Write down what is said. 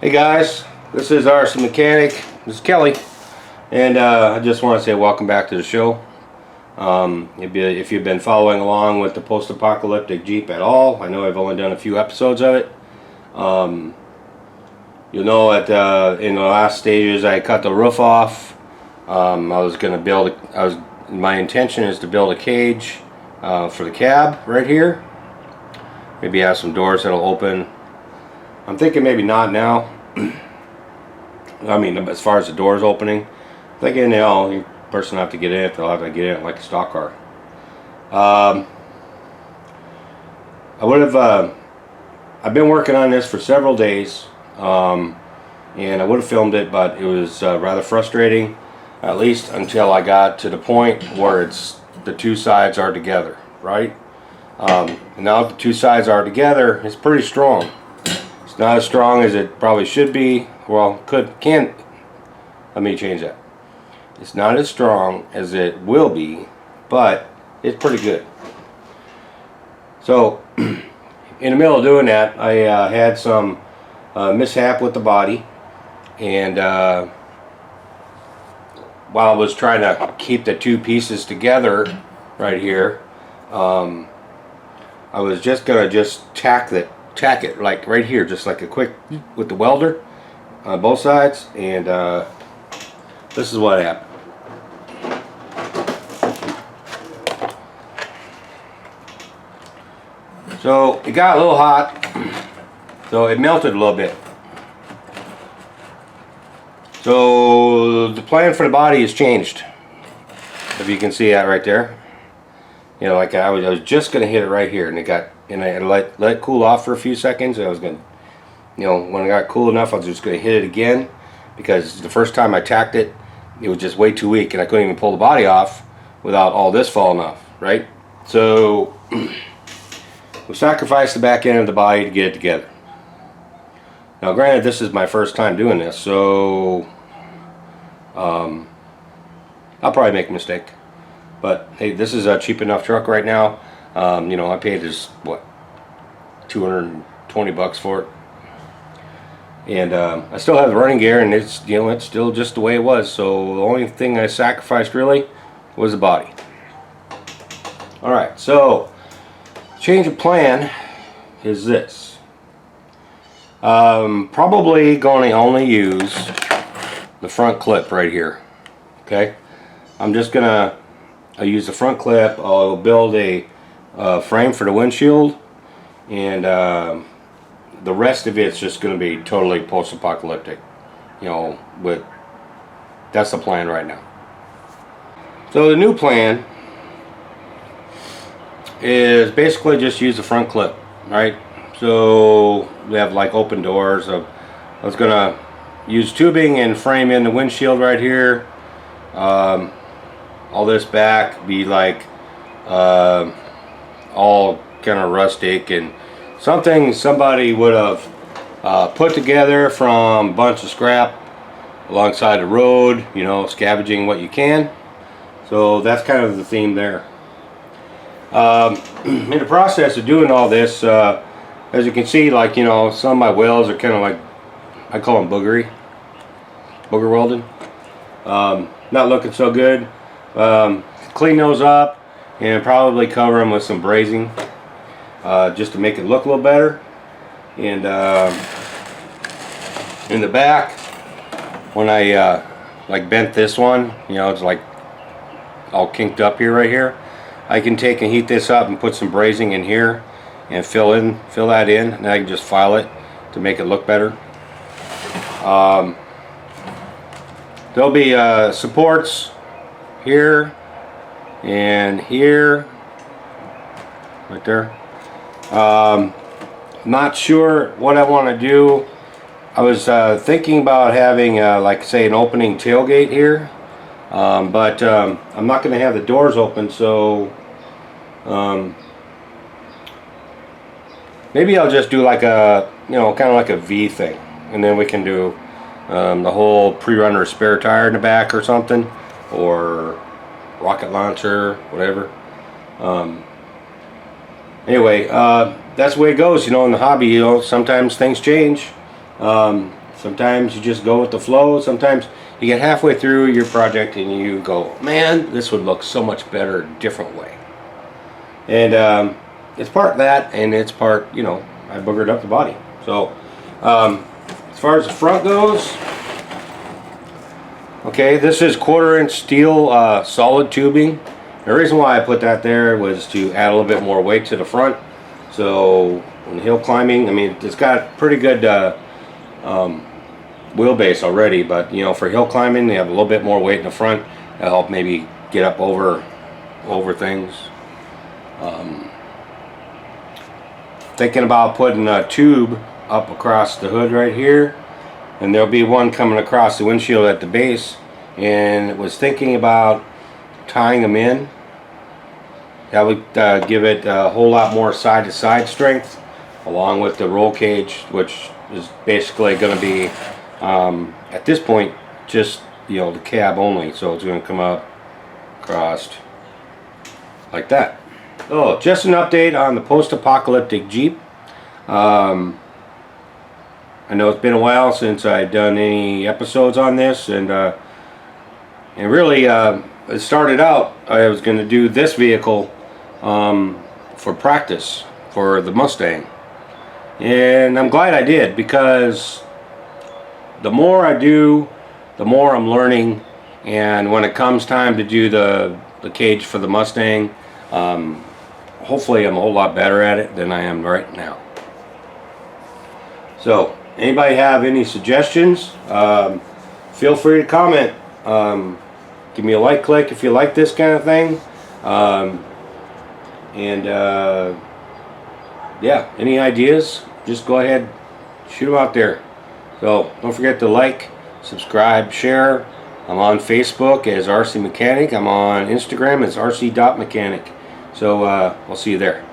Hey guys, this is RC Mechanic. This is Kelly, and I just want to say welcome back to the show. If you've been following along with the post-apocalyptic Jeep at all, I know I've only done a few episodes of it. You'll know that in the last stages I cut the roof off. My intention is to build a cage for the cab right here. Maybe have some doors that'll open. I'm thinking maybe not now. I mean, as far as the doors opening, thinking, the person will have to get in it, they'll have to get in it like a stock car. I've been working on this for several days, and I would have filmed it, but it was rather frustrating, at least until I got to the point where the two sides are together, right? Now that the two sides are together, it's pretty strong. It's not as strong as it probably should be. Well, let me change that. It's not as strong as it will be, but it's pretty good. So, in the middle of doing that, I had some mishap with the body, and while I was trying to keep the two pieces together right here, I was just gonna tack it like right here, just like a quick with the welder on both sides, and this is what happened. So it got a little hot, so it melted a little bit. So the plan for the body has changed, if you can see that right there. You know, like I was just gonna hit it right here, and I let it cool off for a few seconds. And I was gonna, when it got cool enough, I was just gonna hit it again, because the first time I tacked it, it was just way too weak, and I couldn't even pull the body off without all this falling off, right? So we sacrificed the back end of the body to get it together. Now, granted, this is my first time doing this, so I'll probably make a mistake. But hey, this is a cheap enough truck right now. I paid this, what, $220 for it, and I still have the running gear, and it's still just the way it was. So the only thing I sacrificed really was the body. All right, so change of plan is this. Probably going to only use the front clip right here. Okay, I'm just gonna. I'll use the front clip. I'll build a frame for the windshield, and the rest of it's just going to be totally post-apocalyptic. That's the plan right now. So the new plan is basically just use the front clip, right? So we have like open doors. I was going to use tubing and frame in the windshield right here. All this back be like all kind of rustic and something somebody would have put together from a bunch of scrap alongside the road, scavenging what you can. So that's kind of the theme there. In the process of doing all this, as you can see, like, some of my welds are kind of like, I call them booger welded. Not looking so good. Clean those up and probably cover them with some brazing, just to make it look a little better. And in the back, when I like bent this one, it's like all kinked up here, right here, I can take and heat this up and put some brazing in here and fill that in, and I can just file it to make it look better. There'll be supports here and here, right there. Not sure what I want to do. I was thinking about having like, say, an opening tailgate here, but I'm not going to have the doors open, so maybe I'll just do like a, kind of like a V thing, and then we can do the whole pre-runner spare tire in the back or something, or rocket launcher, whatever. Anyway, that's the way it goes, in the hobby. Sometimes things change. Sometimes you just go with the flow. Sometimes you get halfway through your project and you go, man, this would look so much better a different way. And it's part that, and it's part, you know, I boogered up the body. So as far as the front goes, okay, this is 1/4" steel solid tubing. The reason why I put that there was to add a little bit more weight to the front. So when hill climbing, I mean, it's got pretty good wheelbase already, but you know, for hill climbing, they have a little bit more weight in the front to help maybe get up over things. Thinking about putting a tube up across the hood right here, and there'll be one coming across the windshield at the base, and was thinking about tying them in. That would give it a whole lot more side-to-side strength, along with the roll cage, which is basically going to be at this point just, you know, the cab only. So it's going to come up across like that. Oh, just an update on the post-apocalyptic Jeep. I know it's been a while since I've done any episodes on this, and really it started out, I was going to do this vehicle for practice for the Mustang, and I'm glad I did, because the more I do, the more I'm learning, and when it comes time to do the cage for the Mustang, hopefully I'm a whole lot better at it than I am right now. So anybody have any suggestions, feel free to comment. Give me a like click if you like this kind of thing, yeah, any ideas, just go ahead, shoot them out there. So don't forget to like, subscribe, share. I'm on Facebook as RC Mechanic. I'm on Instagram as rc.mechanic. So I'll see you there.